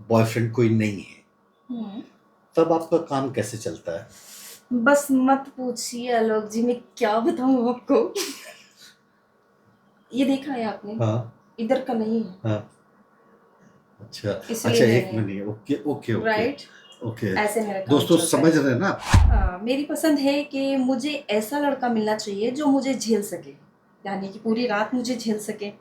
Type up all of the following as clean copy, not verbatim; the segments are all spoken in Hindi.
बॉयफ्रेंड कोई नहीं है, हम्म, तब आपका काम कैसे चलता है? बस मत पूछिए आलोक जी, मैं क्या बताऊं आपको। ये देखा है आपने? हाँ, इधर का नहीं है, हाँ। अच्छा, इसलिए अच्छा, एक मैंने। Minute. Okay, okay, okay, right. Okay. ऐसे मेरा काम दोस्तों चलता है। समझ रहे हैं ना? मेरी पसंद है कि मुझे ऐसा लड़का मिलना चाहिए जो मुझे झेल सके, यानी कि पूरी रात मुझे झेल सके।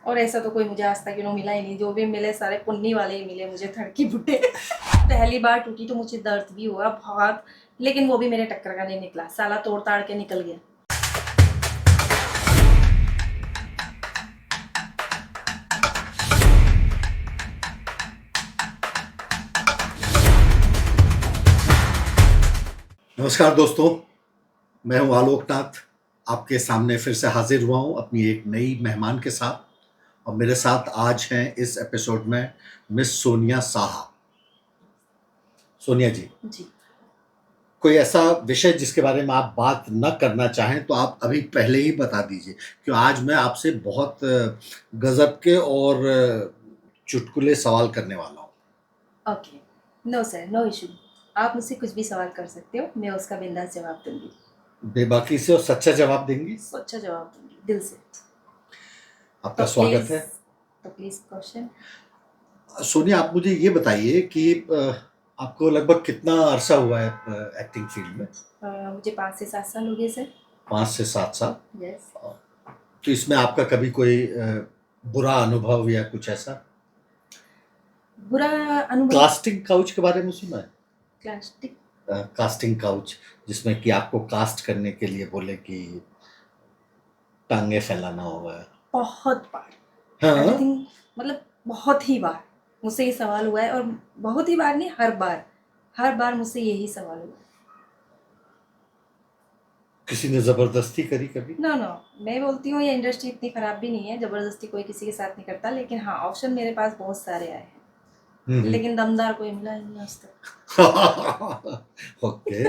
और ऐसा तो कोई मुझे आज तक मिला ही नहीं। जो भी मिले सारे पुन्नी वाले ही मिले मुझे, धड़की बुड्ढे। पहली बार टूटी तो मुझे दर्द भी हुआ बहुत, लेकिन वो भी मेरे टक्कर का नहीं निकला, साला तोड़ ताड़ के निकल गया। नमस्कार दोस्तों, मैं हूं आलोकनाथ। आपके सामने फिर से हाजिर हुआ हूं अपनी एक नई मेहमान के साथ। और मेरे साथ आज हैं इस एपिसोड में मिस सोनिया साहा। सोनिया जी, जी। कोई ऐसा विषय जिसके बारे में आप बात न करना चाहें तो आप अभी पहले ही बता दीजिए, क्यों आज मैं आपसे बहुत गजब के और चुटकुले सवाल करने वाला हूं। Okay. No sir, no issue. आप मुझसे कुछ भी सवाल कर सकते हो, मैं उसका बिंदास जवाब दूंगी। बेबाकी से और सच्चा जवाब देंगी। सच्चा जवाब दूंगी दिल से। तो आपका स्वागत प्लीज, है। तो प्लीज क्वेश्चन। सोनिया, आप मुझे ये बताइए कि आपको लगभग कितना अरसा हुआ है एक्टिंग फील्ड में? मुझे 5 से 7 साल हो गए सर। 5 से 7 साल। यस। तो इसमें आपका कभी कोई बुरा अनुभव या कुछ ऐसा? बुरा अनुभव। कास्टिंग काउच के बारे में सुना है? प्लास्टिक। कास्टिंग काउच, जिसमें कि आपको कास्ट करने के लिए बोले कि टांगे फैलाना होगा। बहुत बार, हाँ। एवरीथिंग, मतलब बहुत ही बार मुझसे ये सवाल हुआ है। और बहुत ही बार नहीं, हर बार मुझसे यही सवाल हुआ है। किसी ने जबरदस्ती करी कभी? नो नो, मैं बोलती हूँ ये इंडस्ट्री इतनी खराब भी नहीं है, जबरदस्ती कोई किसी के साथ नहीं करता। लेकिन हाँ, ऑप्शन मेरे पास बहुत सारे आए हैं, हम्म। लेकिन दमदार कोई मिला ही नहीं आज तक। ओके।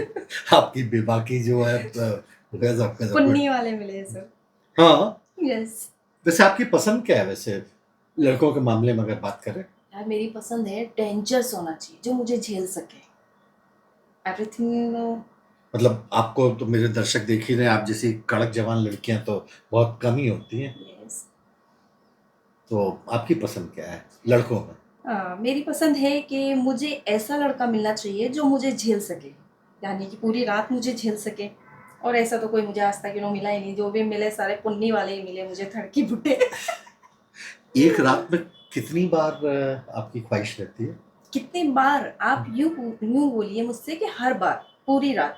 आपकी बेबाकी जो है गजब गजब गुड। पुन्नी वाले मिले हैं सर। हाँ। यस। वैसे आपकी पसंद क्या है वैसे, लड़कों के मामले में अगर बात करें? यार मेरी पसंद है डेंजरस होना चाहिए, जो मुझे झेल सके, एवरीथिंग। मतलब आपको तो मेरे दर्शक देख ही रहे हैं, आप जैसी कड़क जवान लड़कियां तो बहुत कम ही होती हैं। यस। तो आपकी पसंद क्या है लड़कों में? मेरी पसंद है कि मुझे ऐसा लड़का मिलना चाहिए जो मुझे झेल सके, यानी कि पूरी रात मुझे झेल सके। और ऐसा तो कोई मुझे आज तक मिला ही नहीं। जो भी मिले सारे पुन्नी वाले ही मिले मुझे, धड़की बुड्ढे। एक रात में कितनी बार आपकी ख्वाहिश रहती है? कितनी बार? आप यूं बोलिए मुझसे कि हर बार, पूरी रात,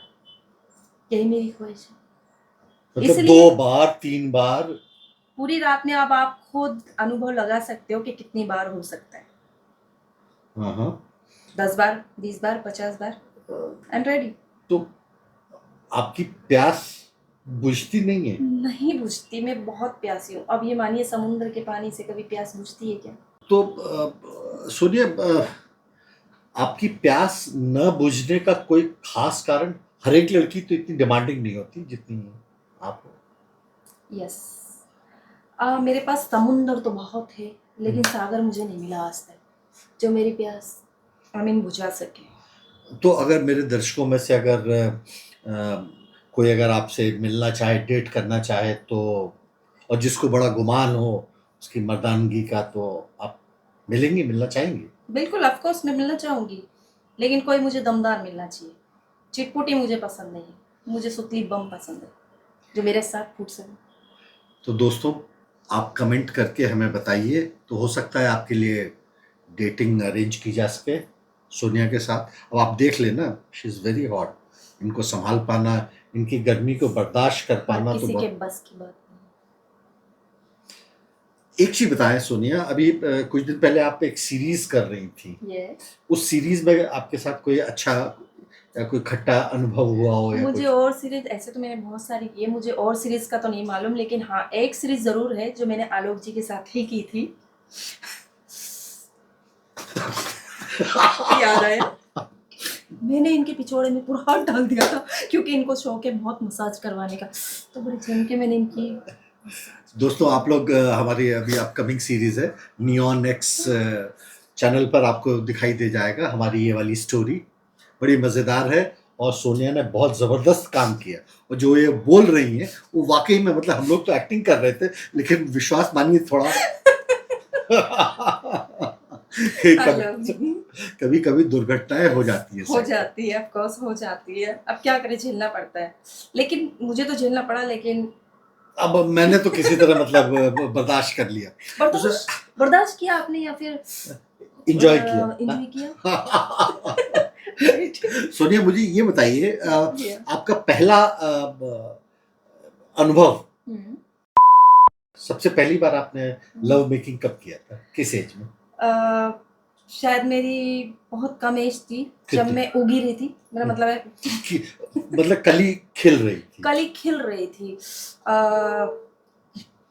यही मेरी ख्वाहिश है। मतलब दो इसलिए बार 3 बार? पूरी रात में अब आप खुद अनुभव लगा सकते हो कि कितनी बार हो सकता है। हाँ, हाँ। 10 बार, 20 बार, 50 बार, आई एम रेडी। तो आपकी प्यास बुझती नहीं है? नहीं बुझती, मैं बहुत प्यासी हूँ। अब ये मानिए, समुद्र के पानी से कभी प्यास बुझती है क्या? तो सुनिए, आपकी प्यास न बुझने का कोई खास कारण? हर एक लड़की तो इतनी डिमांडिंग नहीं होती जितनी आप हो। यस। मेरे पास समुंदर तो बहुत है, लेकिन हम्म। सागर मुझे नहीं मिला आज तक जो मेरी प्यास बुझा सके। तो अगर मेरे दर्शकों में से अगर कोई अगर आपसे मिलना चाहे, डेट करना चाहे, तो और जिसको बड़ा गुमान हो उसकी मर्दानगी का, तो आप मिलेंगी, मिलना चाहेंगी? बिल्कुल, ऑफ कोर्स मैं मिलना चाहूंगी, लेकिन कोई मुझे दमदार मिलना चाहिए। चिटपुटी मुझे पसंद नहीं है, मुझे सुतली बम पसंद है, जो मेरे साथ फूट सके। तो दोस्तों, आप कमेंट करके हमें बताइए, तो हो सकता है आपके लिए डेटिंग अरेंज की जा सके सोनिया के साथ। अब आप देख लेना, शी इज़ वेरी हॉट। इनको संभाल पाना, इनकी गर्मी को बर्दाश्त कर हर पाना तो किसी के बहुत। बस की बात नहीं। एक चीज बताएं सोनिया, अभी कुछ दिन पहले आप एक सीरीज कर रही थी। यस। उस सीरीज में आपके साथ कोई अच्छा या कोई खट्टा अनुभव हुआ हो या मुझे कुछ? और सीरीज, ऐसे तो मैंने बहुत सारी की है, मुझे और सीरीज का तो नहीं मालूम, लेकिन हाँ, एक सीरीज जरूर है जो मैंने आलोक जी के साथ ही की थी। याद आया? मैंने इनके पिछोड़े में पूरा हाथ डाल दिया था, क्योंकि इनको शौक है बहुत मसाज करवाने का। तो बड़े जम के मैंने इनकी मसाज। दोस्तों, आप लोग हमारी अभी अपकमिंग सीरीज है नियॉन एक्स चैनल पर आपको दिखाई दे जाएगा हमारी ये वाली स्टोरी। बड़ी मज़ेदार है और सोनिया ने बहुत ज़बरदस्त काम किया और जो ये बोल रही हैं वो वाक़ई में मतलब हम लोग तो एक्टिंग कर रहे थे लेकिन विश्वास मानिए थोड़ा कभी कभी दुर्घटनाएं हो जाती है हो जाती है, ऑफ कोर्स हो जाती है। अब क्या करें, झेलना पड़ता है। लेकिन मुझे तो झेलना पड़ा, लेकिन अब मैंने तो किसी तरह मतलब बर्दाश्त कर लिया। बर्दाश्त किया आपने या फिर एंजॉय किया? एंजॉय किया। सोनिया मुझे ये बताइए आपका पहला अनुभव, सबसे पहली बार आपने लव मेकिंग कब किया था, किस एज में? शायद मेरी बहुत कम एज थी, जब मैं उगी रही थी। मेरा मतलब है मतलब कली खिल रही थी। कली खिल रही थी।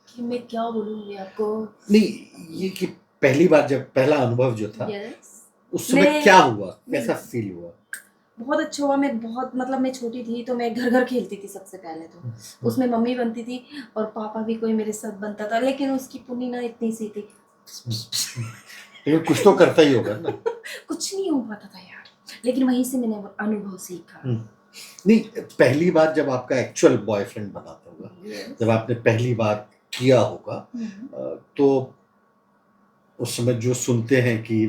कि मैं क्या बोलूँगी आपको। नहीं, ये कि पहली बार जब पहला अनुभव जो था उस समय क्या हुआ, कैसा फील हुआ? बहुत अच्छा हुआ। मैं बहुत मतलब मैं छोटी थी तो मैं घर घर खेलती थी सबसे पहले तो। उसमें मम्मी बनती थी और पापा भी कोई मेरे साथ बनता था, लेकिन उसकी पुनी ना इतनी सी थी। लेकिन कुछ तो करता ही होगा ना। कुछ नहीं हो पाता था यार, लेकिन वहीं से मैंने अनुभव सीखा। नहीं, पहली बार जब आपका एक्चुअल बॉयफ्रेंड बनाता होगा, जब आपने पहली बार किया होगा, तो उस समय जो सुनते हैं कि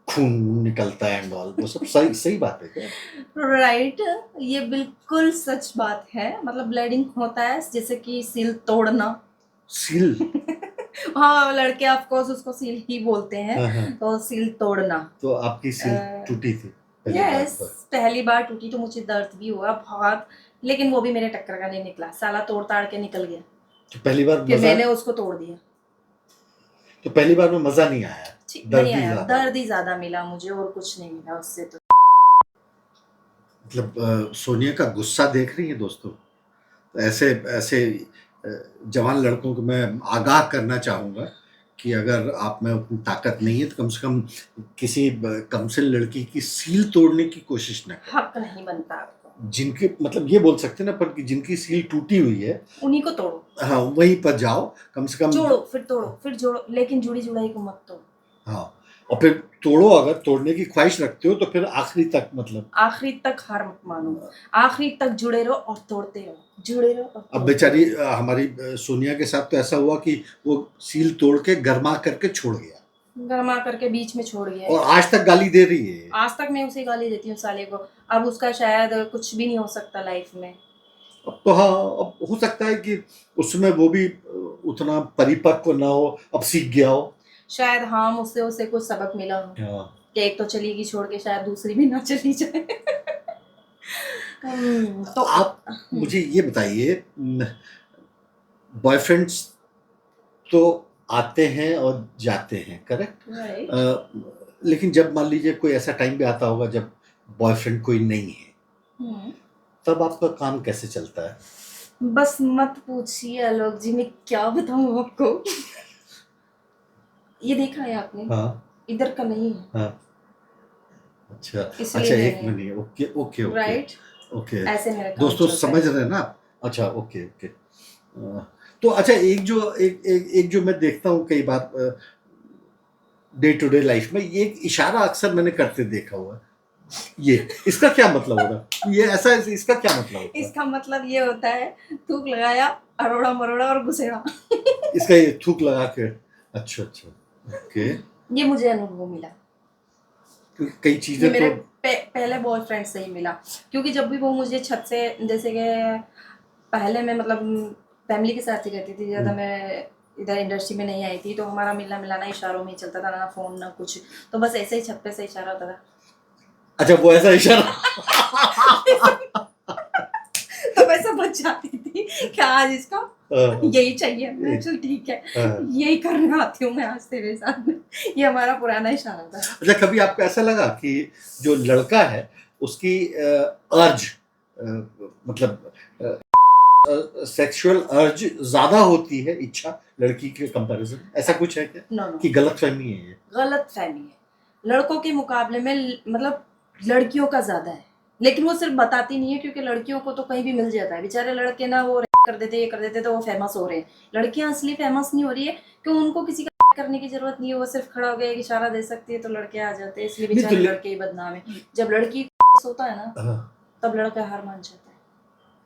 खून निकलता है एंड ऑल, वो सब सही सही बात है क्या? राइट, ये बिल्कुल सच बात है। मतलब ब्लीडिंग होता है, जैसे कि सील तोड़ना। सील? हाँ, लड़के ऑफ कोर्स उसको सील ही बोलते हैं। तो सील तोड़ना। तो आपकी सील टूटी थी यस, पहली बार टूटी तो मुझे दर्द भी हुआ बहुत, लेकिन वो भी मेरे टक्कर का नहीं निकला, साला तोड़ ताड़ के निकल गया। तो पहली बार फिर मैंने उसको तोड़ दिया। तो पहली बार में मजा नहीं आया? नहीं आया, दर्द ही ज्यादा मिला मुझे और कुछ नहीं मिला उससे। तो मतलब सोनिया का गुस्सा देख रही है दोस्तों। तो ऐसे ऐसे जवान लड़कों को मैं आगाह करना चाहूँगा कि अगर आप में उतनी ताकत नहीं है तो कम से कम किसी कमसिन लड़की की सील तोड़ने की कोशिश न करें। हक नहीं बनता आपको। जिनके मतलब ये बोल सकते हैं ना, पर कि जिनकी सील टूटी हुई है उन्हीं को तोड़ो। हाँ, वहीं पर जाओ, कम से कम जोड़ो, फिर तोड़ो, फिर जोड़ो, लेकिन जुड़ी जुड़ाई को मत तोड़ो। हाँ, और फिर तोड़ो, अगर तोड़ने की ख्वाहिश रखते हो तो फिर आखिरी तक, मतलब आखिरी तक हार मत मानो, आखिरी तक जुड़े रहो और तोड़ते रहो, जुड़े रहो और अब बेचारी हमारी सोनिया के साथ तो ऐसा हुआ कि वो सील तोड़ के गरमा करके छोड़ गया, गरमा करके बीच में छोड़ गया, और आज तक गाली दे रही है। आज तक मैं उसे गाली देती हूँ साले को। अब उसका शायद कुछ भी नहीं हो सकता लाइफ में। अब तो हाँ, अब हो सकता है कि उसमें वो भी उतना परिपक्व ना हो, अब सीख गया हो शायद। हाँ, मुझसे उसे कुछ सबक मिला हो कि एक तो चलेगी छोड़ के, शायद दूसरी भी ना चली जाए। तो आप मुझे ये बताइए, बॉयफ्रेंड्स तो आते हैं और जाते हैं, करेक्ट? लेकिन जब मान लीजिए कोई ऐसा टाइम भी आता होगा जब बॉयफ्रेंड कोई नहीं है, तब आपका काम कैसे चलता है? बस मत पूछिए आलोक जी, मैं क्या बताऊं आपको। ये देखा है आपने? हाँ, इधर का नहीं है। हाँ, अच्छा अच्छा, एक minute, okay okay okay, right, okay, ऐसे मेरे काम दोस्तों चलते समझ हैं। रहे हैं ना? अच्छा, ओके ओके। तो अच्छा, एक जो मैं देखता हूँ कई बार डे टू डे लाइफ में, ये एक इशारा अक्सर मैंने करते देखा हुआ है, ये इसका क्या मतलब होगा? ये ऐसा, इसका क्या मतलब होता है? इसका मतलब ये होता है, थूक लगाया, अरोड़ा मरोड़ा और घुसेड़ा। इसका ये थूक लगा के, अच्छा अच्छा, ओके। ये मुझे अनुभव मिला, क्योंकि कई चीजें मेरे तो पहले बॉयफ्रेंड से ही मिला। क्योंकि जब भी वो मुझे छत से, जैसे कि पहले मैं मतलब फैमिली के साथ ही रहती थी ज़्यादा, मैं इधर इंडस्ट्री में नहीं आई थी, तो हमारा मिलना मिलाना इशारों में ही चलता था, ना फोन ना कुछ। तो बस ऐसे ही छत पे से इशारा होता था। अच्छा, वो ऐसा इशारा तो मैं समझ जाती थी कि आज इसका यही चाहिए। मैं चल ठीक है, यही करने आती हूँ मैं आज तेरे साथ में। ये हमारा पुराना इशारा था। अच्छा, कभी आपको ऐसा लगा कि जो लड़का है उसकी अर्ज, मतलब सेक्सुअल अर्ज ज्यादा होती है, इच्छा, लड़की के कंपैरिजन, ऐसा कुछ है क्या? नो, कि गलत फहमी है ये? गलत फहमी है। लड़कों के मुकाबले में मतलब लड़कियों का ज्यादा है, लेकिन वो सिर्फ बताती नहीं है, क्योंकि लड़कियों को तो कहीं भी मिल जाता है। बेचारे लड़के ना वो कर देते, ये कर देते, तो वो फेमस हो रहे हैं। लड़कियां असली फेमस नहीं हो रही है क्यों? उनको किसी का करने की जरूरत नहीं है, वो सिर्फ खड़ा हो गया एक इशारा दे सकती है तो लड़के आ जाते हैं, इसलिए नहीं तो बेचारे लड़के ही बदनाम है। जब लड़की होता है ना हाँ, तब लड़का हार मान जाता है,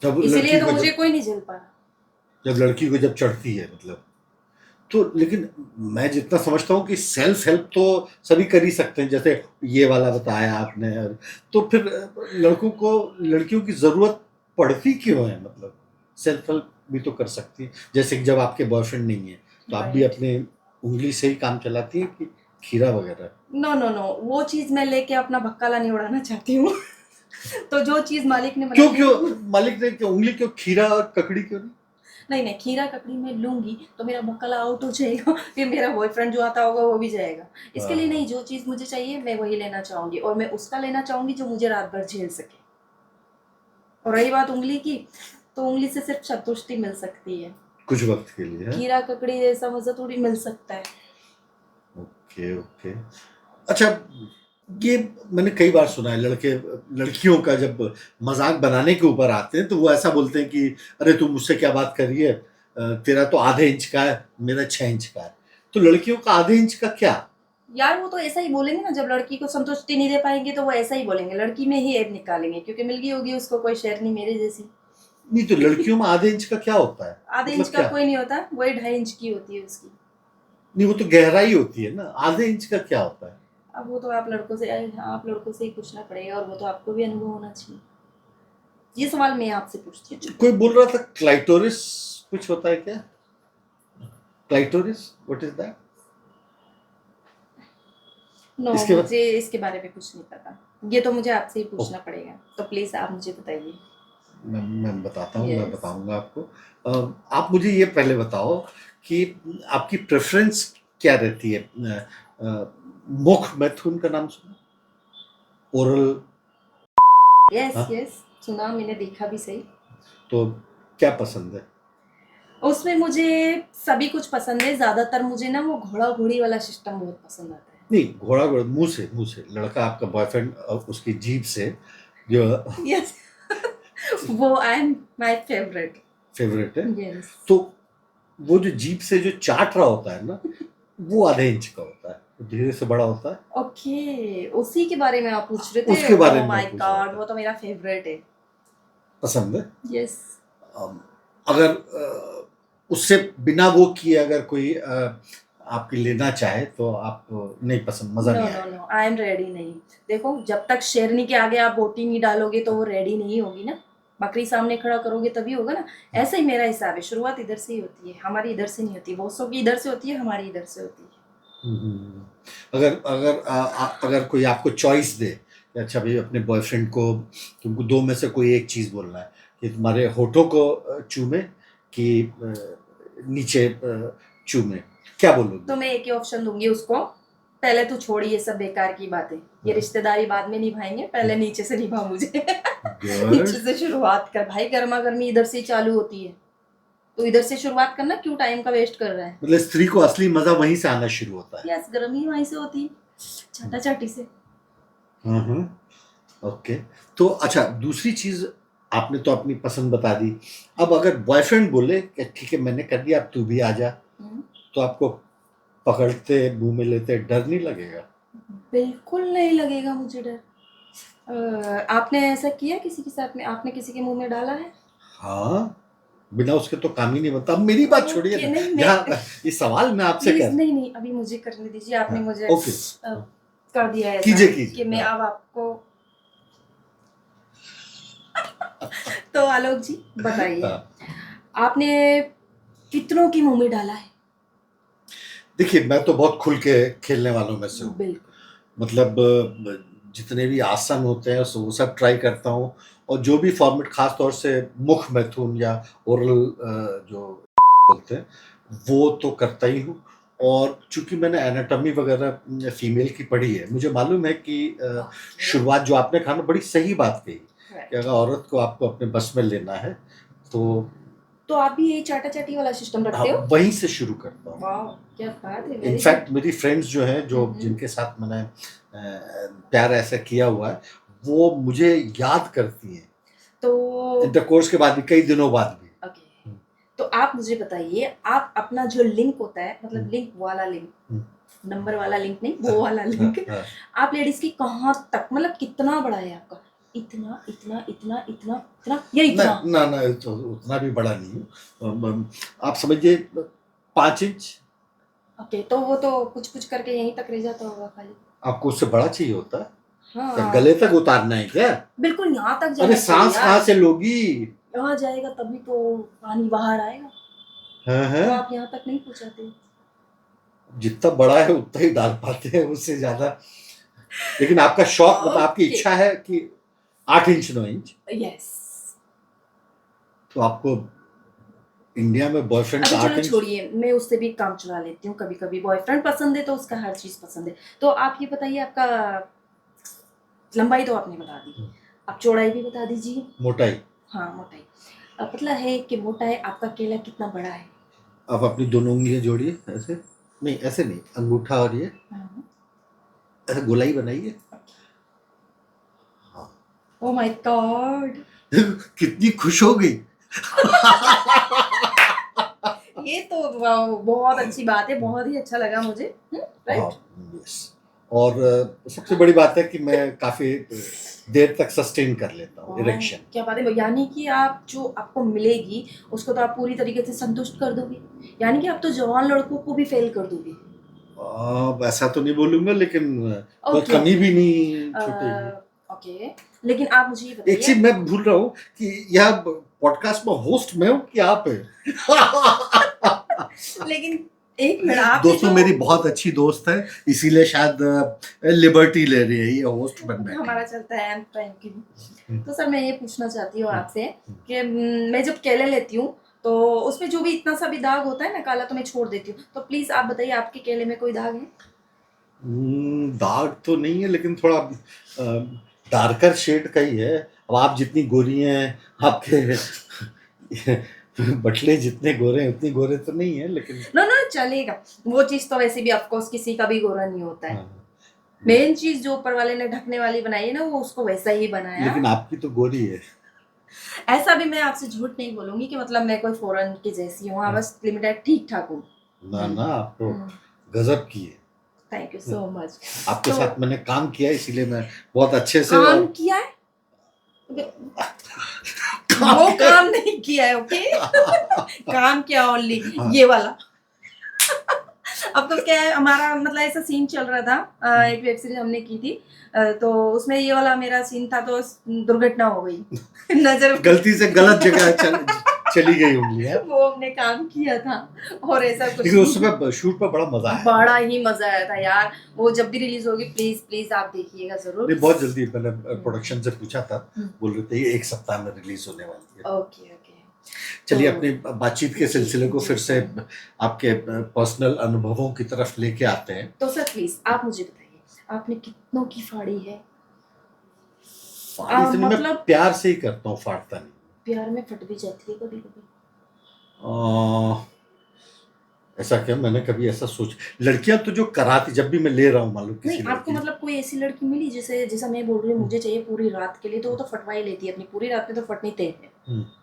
जब इसीलिए लड़की तो को मुझे जब कोई नहीं झेल पा रहा। जब लड़की को जब चढ़ती है मतलब, तो लेकिन मैं जितना समझता हूँ कि सेल्फ हेल्प तो सभी कर ही सकते हैं, जैसे ये वाला बताया आपने। तो फिर लड़कों को लड़कियों की जरूरत पड़ती क्यों है? मतलब सेल्फ हेल्प भी तो कर सकती है, जैसे कि जब आपके बॉयफ्रेंड नहीं है तो आप भी राइट। अपने उंगली से ही काम चलाती है कि खीरा वगैरह? नो नो नो, वो चीज मैं लेके अपना भक्काला नहीं उड़ाना चाहती हूँ। तो जो चीज मालिक ने क्यों बनाई है क्यों मालिक ने क्यों उंगली, क्यों खीरा और ककड़ी क्यों नहीं? नहीं नहीं, खीरा ककड़ी मैं लूंगी तो मेरा भक्काला आउट हो जाएगा, फिर मेरा बॉयफ्रेंड जो आता होगा वो भी जाएगा। इसके लिए नहीं, हाँ, जो चीज मुझे चाहिए मैं वही लेना चाहूंगी, और मैं उसका लेना चाहूंगी जो मुझे रात भर झेल सके। और रही बात उंगली की, तो उंगली से सिर्फ संतुष्टि मिल सकती है, कुछ वक्त के लिए है। खीरा ककड़ी जैसा मजा थोड़ी मिल सकता है। Okay okay. अच्छा, ये मैंने कई बार सुना है, लड़के लड़कियों का जब मजाक बनाने के ऊपर आते हैं तो वो ऐसा बोलते हैं कि अरे तू मुझसे क्या बात कर रही है, तेरा तो आधे इंच का है, मेरा 6 इंच का है। तो लड़कियों का आधे इंच का क्या? यार वो तो ऐसा ही बोलेंगे ना, जब लड़की को संतुष्टि नहीं दे पाएंगे तो वो ऐसा ही बोलेंगे, लड़की में ही ऐब निकालेंगे क्योंकि मिल गई होगी उसको कोई शेरनी मेरे जैसी। नहीं तो लड़कियों में आधे इंच का क्या होता है? आधे इंच मतलब का क्या? कोई नहीं होता, वही 2.5 इंच की होती है उसकी। नहीं, वो तो गहराई होती है ना, आधे इंच का क्या होता है? अब वो तो आप लड़कों से ही पूछना पड़ेगा, और वो तो आपको भी अनुभव होना चाहिए। ये सवाल मैं आपसे पूछती हूँ, चलो। कोई बोल रहा था क्लाइटोरिस कुछ होता है क्या? Clitoris, what is that? No, इसके बाद मुझे इसके बारे में कुछ नहीं पता, ये तो मुझे आपसे ही ओह, पूछना पड़ेगा, तो प्लीज आप मुझे बताइए। मैं बताता हूँ, मैं यस। बताऊंगा आपको। आप मुझे ये पहले बताओ कि आपकी प्रेफरेंस क्या रहती है? मुख मैथुन का नाम सुना? ओरल? यस हाँ, यस, सुना मैंने, देखा भी सही। तो क्या पसंद है? उसमें मुझे सभी कुछ पसंद है, ज्यादातर मुझे ना वो घोड़ा घोड़ी वाला सिस्टम बहुत पसंद आता नहीं, घोड़ा घोड़ा मुंह से लड़का आपका बॉयफ्रेंड उसकी जीभ से जो है। यस। वो I am my favourite. Favourite है, यस। तो वो जो जीभ से जो चाट रहा होता है ना, वो आधे इंच का होता है, वो धीरे से बड़ा होता है। ओके, उसी के बारे में आप पूछ रहे थे? उसके बारे ओह में माय मैं पूछ रहा गॉड, था। वो तो मेरा फेवरेट है। पसंद है? यस। अगर उससे बिना वो किए अगर कोई आपकी लेना चाहे तो आप नहीं, पसंद, मजा नो नहीं नो आएगा? नो, आई एम रेडी नहीं। देखो, जब तक शेरनी के आगे आप बोटी नहीं डालोगे तो वो रेडी नहीं होगी ना। बकरी सामने खड़ा करोगे तभी होगा ना। ऐसा ही मेरा हिसाब है, शुरुआत इधर से ही होती है, हमारी इधर से नहीं होती, बॉसों की इधर से होती है, हमारी इधर से होती है। हम्म। अगर अगर अगर कोई आपको चॉइस दे कि अच्छा भाई अपने बॉयफ्रेंड को, तुमको दो में से कोई एक चीज बोलना है कि तुम्हारे होठों को चूमे कि नीचे चूमे, क्या बोलोगे? तो मैं एक ही ऑप्शन दूंगी उसको, पहले तू छोड़ ये सब बेकार की बातें, ये रिश्तेदारी बाद में निभाएंगे, पहले नीचे से निभा मुझे। गुड। नीचे से शुरुआत कर भाई, गर्मा गर्मी इधर से ही चालू होती है, तो इधर से शुरुआत करना, क्यों टाइम का वेस्ट कर रहा है। मतलब स्त्री को असली मजा वहीं से आना शुरू होता है। यस, गर्मी वहीं से होती है, चाटा चाटी से। हम्म। ओके। तो अच्छा, दूसरी चीज, आपने तो अपनी पसंद बता दी। अब अगर बॉयफ्रेंड बोले कि ठीक है मैंने कर दिया, अब तू भी आ जा, हम्म, तो आपको पकड़ते मुंह में लेते डर नहीं लगेगा? बिल्कुल नहीं लगेगा मुझे डर। आपने ऐसा किया किसी के साथ में? आपने किसी के मुंह में डाला है? हाँ, बिना उसके तो काम ही नहीं बनता। अब मेरी बात छोड़िए ओके, ना, नहीं मैं जहाँ ये सवाल मैं आपसे प्लीज, कर। नहीं नहीं, अभी मुझे करने दीजिए, आपने हाँ, मुझे ओके, कर दिया ऐसा कीजिए कीजिए, कि मैं हाँ। अब आपको। तो आलोक जी बताइए, हाँ, आपने कितनों की मुंह में डाला है? देखिए मैं तो बहुत खुल के खेलने वालों में से हूँ। बिल्कुल। मतलब जितने भी आसन होते हैं वो सब ट्राई करता हूँ, और जो भी फॉर्मेट, खास तौर से मुख मैथुन या ओरल जो बोलते हैं, वो तो करता ही हूँ। और चूंकि मैंने एनाटॉमी वगैरह फीमेल की पढ़ी है, मुझे मालूम है कि शुरुआत जो आपने कहा ना, बड़ी सही बात कही कि राइट। अगर औरत को आपको अपने बस में लेना है तो तो आप भी यही चाटा चाटी वाला सिस्टम रखते हो? वहीं से शुरू करता हूँ। वाह, क्या बात है, वेरी गुड। इनफैक्ट मेरी फ्रेंड्स जो हैं, जो जिनके साथ मैंने प्यार ऐसा किया हुआ है, वो मुझे याद करती हैं तो इंटरकोर्स के बाद भी, कई दिनों बाद भी। ओके, तो आप मुझे बताइए, आप अपना जो लिंक होता है, मतलब लिंक वाला लिंक, नंबर वाला लिंक नहीं, वो वाला लिंक, आप लेडीज की कहाँ तक, मतलब कितना बड़ा है आपका? इतना इतना इतना इतना इतना या ना इतना? ना ना, तो उतना भी बड़ा नहीं है। आप समझिए 5 इंच। ओके, तो वो तो कुछ कुछ करके यहीं तक रह जाता होगा खाली। आपको उससे बड़ा चाहिए होता है? क्या हाँ, गले तक उतारना है क्या? बिल्कुल यहाँ तक अरे जाना चाहिए सांस यार। कहाँ से लोगी? यहाँ जाएगा तभी तो पानी बाहर आएगा। हाँ तो हाँ, आप यहाँ तक नहीं पहुंचाते? जितना बड़ा है उतना ही डाल पाते हैं, उससे ज्यादा। लेकिन आपका शौक, मतलब आपकी ओके, इच्छा है कि 8 इंच 9 इंच, यस। तो आपको इंडिया में बॉयफ्रेंड अभी का चलो 8 इंच। छोड़िए, मैं उससे भी काम चला लेती हूँ। कभी कभी बॉयफ्रेंड पसंद है तो उसका हर चीज पसंद है। तो आप ये बताइए, आपका लंबाई तो आपने बता दी, आप चौड़ाई भी बता दीजिए। मोटाई। हाँ, मोटाई। अब पतला है कि मोटा है, आपका केला कितना बड़ा है? आप अपनी दोनों उंगलियां जोड़िए, ऐसे नहीं, ऐसे नहीं, अंगूठा और ये हाँ। ऐसे गोलाई बनाइए। हाँ। ओ माय गॉड, कितनी खुश हो गई। ये तो वाओ, बहुत अच्छी बात है, बहुत ही अच्छा लगा मुझे। राइट। हाँ, यस। और सबसे बड़ी बात है कि मैं काफी देर तक सस्टेन कर लेता हूँ इरेक्शन। क्या बात है, यानी कि आप जो आपको मिलेगी उसको तो आप पूरी तरीके से संतुष्ट कर दोगे, यानी कि आप तो जवान लड़कों को भी फेल कर दोगे। वैसा तो नहीं बोलूंगा, लेकिन कोई ओके कमी ओके भी नहीं छूटेगी। ओके, लेकिन आप मुझे ये एक चीज बताइए। मैं भूल रहा हूँ कि यह पॉडकास्ट में होस्ट मैं हूँ कि आप है। लेकिन एक मिनट, आपने दोस्तों, जो मेरी बहुत अच्छी दोस्त है, इसीलिए शायद लिबर्टी ले रही है ये होस्ट बन बैठी हमारा है। चलता है एम टाइम की भी। तो सर मैं ये पूछना चाहती हूँ आपसे कि मैं जब केले लेती हूँ तो उसमें जो भी इतना सा भी दाग होता है ना काला, तो मैं छोड़ देती हूँ। तो प्लीज आप बताइए, आपके केले में कोई दाग है? दाग तो नहीं है, लेकिन थोड़ा डार्कर शेड का ही है। अब आप जितनी गोरी हैं, आपके बटले जितने गोरे हैं उतनी गोरे तो नहीं है, लेकिन नो नो, चलेगा। वो चीज तो वैसे भी ऑफकोर्स किसी का भी गोरा नहीं होता है। हाँ, मेन चीज जो ऊपर वाले ने ढकने वाली बनाई है ना, वो उसको वैसा ही बनाया। लेकिन आपकी तो गोरी है। ऐसा भी मैं आपसे झूठ नहीं बोलूंगी कि मतलब मैं कोई फॉरेन की जैसी हूँ। हाँ, बस लिमिटेड ठीक ठाक हूँ। ना ना, आप तो गजब की है। Thank you so much. आपके तो साथ मैंने काम किया है, इसीलिए मैं बहुत अच्छे से। काम और किया है? काम वो किया काम नहीं किया है, ओके। काम किया ओनली हाँ, ये वाला। अब तो क्या है, हमारा मतलब ऐसा सीन चल रहा था। एक वेब सीरीज हमने की थी। तो उसमें ये वाला मेरा सीन था, तो दुर्घटना हो गई। नजर गलती से गलत जगह चली गई उंगलियां। वो हमने काम किया था, और ऐसा कुछ लेकिन उस नहीं। समय शूट पर बड़ा मजा आया बड़ा ना। ही मजा आया था यार। वो जब भी रिलीज होगी, प्लीज प्लीज आप देखिएगा जरूर। नहीं, बहुत जल्दी मैंने प्रोडक्शन से पूछा था, बोल रहे थे ये 1 सप्ताह में रिलीज होने वाली है। Okay okay. चलिए, तो अपनी बातचीत के सिलसिले को फिर से आपके पर्सनल अनुभवों की तरफ लेके आते हैं। तो सर प्लीज आप मुझे बताइए, आपने कितनों की फाड़ी है? फाड़ी तो नहीं, मैं मतलब प्यार से ही करता हूँ, फाड़ता नहीं। प्यार में फट भी जाती है कभी कभी। आ, ऐसा क्या, मैंने कभी ऐसा सोच, लड़कियां तो जो कराती, जब भी मैं ले रहा हूँ मान लो नहीं, किसी आपको लड़की। मतलब कोई ऐसी लड़की मिली जैसे, जैसा मैं बोल रही हूँ मुझे चाहिए पूरी रात के लिए, तो वो तो फटवा ही लेती है अपनी पूरी रात में, तो फटनी तय है।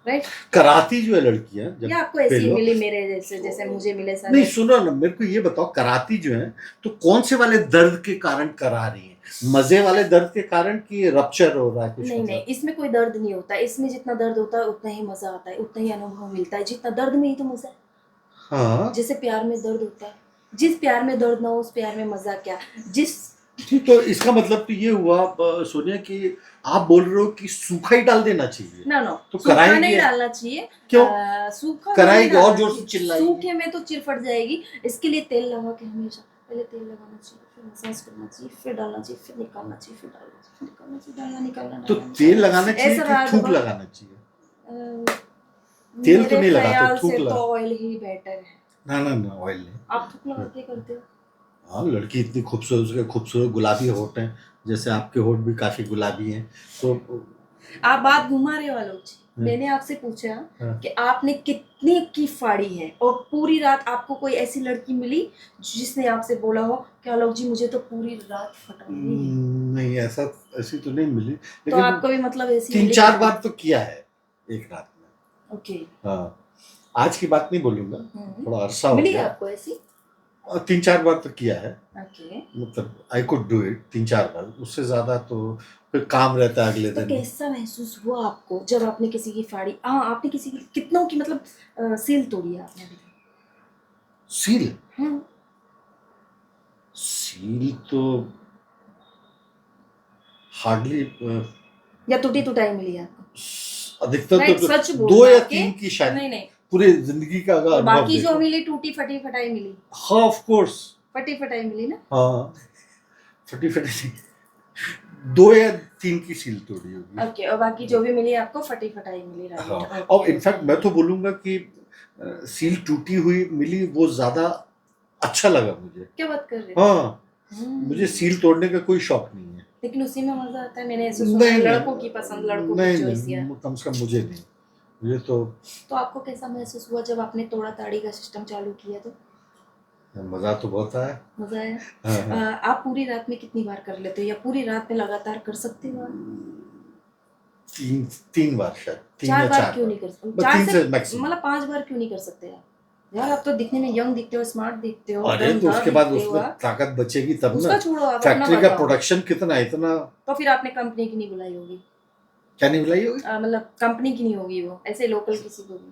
राइट। कराती जो है लड़कियां, जब या आपको ऐसी पहलो, मिली मेरे जैसे, जैसे मुझे मिले नहीं सारे? सुनो ना, मेरे को ये बताओ, कराती जो है तो कौन से वाले दर्द के कारण करा रही है? मजे वाले दर्द के कारण कि रप्चर हो रहा है कुछ, नहीं नहीं, मतलब? इसमें कोई दर्द नहीं होता। इसमें जितना दर्द होता है उतना ही मजा आता है, उतना ही अनुभव मिलता है। जितना दर्द में ही तो मजा है। हाँ, जैसे प्यार में दर्द होता है, जिस प्यार में दर्द ना हो उस प्यार में मजा क्या? जिस तो इसका मतलब तो ये हुआ सोनिया, कि आप बोल रहे हो कि सूखा ही डाल देना चाहिए? ना नो, तो सूखा कराएगी? नहीं डालना चाहिए। क्यों? सूखा नहीं कराएगी और डालना जोर से चाहिए, चिल्लाएगी। सूखे में तो चिरफट जाएगी। इसके लिए तेल लगा के, हमेशा पहले तेल लगाना चाहिए, फिर मसाज करना चाहिए, फिर डालना चाहिए, फिर निकालना चाहिए, फिर डालना चाहिए, फिर निकालना चाहिए, डालना निकालना तो डालना तेल निकालना। लगाना चाहिए ऐसा कि रात थूक भर। लगाना चाहिए? अ, तेल तो मेरे नहीं लगाते, ख्याल थूक से तो लगा। ऑयल ही बेटर है। ना ना ना, ऑयल आप थूक लगा नहीं। के करते हो? हाँ, लड़की इतनी खूबसूरत, उसके खूबसूरत गुलाबी होठ हैं, जैसे आपके होठ भी काफी गुलाबी हैं, तो आप बात घुमा रहे हो आलोक जी। हाँ, मैंने आपसे पूछा हाँ। कि आपने कितने की फाड़ी है, और पूरी रात आपको कोई ऐसी लड़की मिली जिसने आपसे बोला हो कि आलोक जी मुझे तो पूरी रात फटानी है? नहीं, ऐसा, ऐसी तो नहीं मिली, तो लेकिन आपको भी मतलब ऐसी तीन मिली चार कितनी? बार तो किया है एक रात में। ओके। हाँ, आज की बात नहीं बोलूंगा, थोड़ा अरसा हो मिली गया, आपको ऐसी? 3-4 बार तो किया है, ओके। मतलब आई कुड डू इट 3-4 बार, उससे ज्यादा तो फिर काम रहता है अगले तो दिन। कैसा महसूस हुआ आपको जब आपने किसी की फाड़ी, हाँ आपने किसी की कितनों की मतलब सील तोड़ी है आपने अभी तक? सील हाँ। सील तो हार्डली, या टूटी टुटाई मिली है आपको? अधिकतर नहीं तो सच 2 बोलना या के 3 की शायद नहीं नहीं, पूरी जिंदगी का अगर और अनुभव बाकी जो देखो। मिली टूटी फटी फटाई मिली? हाँ ऑफ कोर्स। फटी फटाई मिली ना? हाँ फटी फटी 2 या 3 की सील तोड़ी होगी। ओके, और बाकी जो भी मिली आपको फटी फटाई मिली, हाँ राइट? और इनफैक्ट मैं तो बोलूंगा कि सील टूटी हुई मिली वो ज्यादा अच्छा लगा मुझे। क्या बात कर रहे थे? हाँ हम्म। मुझे सील तोड़ने का कोई शौक नहीं है। लेकिन उसी में मजा आता है, मैंने ऐसे सुना है, नहीं लड़कों की पसंद, लड़कों की नहीं चॉइस या। नहीं कम से कम मुझे नहीं, मुझे तो तो आपको कैसा महसूस हुआ जब आपने तोड़ा ताड़ी का सिस्टम चालू किया तो? मजा तो बहुत आया। मजा आया? हाँ, हाँ। आप पूरी रात में कितनी बार कर लेते हो, या पूरी रात में लगातार कर सकते हो आप? 3 बार शायद, 3 4 या बार 4 क्यों बार, नहीं कर सकते? बस 3 से मैक्सिमम। मतलब 5 बार क्यों नहीं कर सकते आप? यार आप तो दिखने में यंग दिखते हो, स्मार्ट दिखते हो, अरे तो दमदार उसके बाद दिखते हो उसमें आप। ताकत बचेगी तब ना। उसका छोड़ो, आप अपना फैक्ट्री का बताओ। प्रोडक्शन कितना इतना। तो फिर आपने कंपनी की नहीं बुलाई होगी? क्या नहीं बुलाई होगी? मतलब कंपनी की नहीं होगी वो, ऐसे लोकल किसी को भी?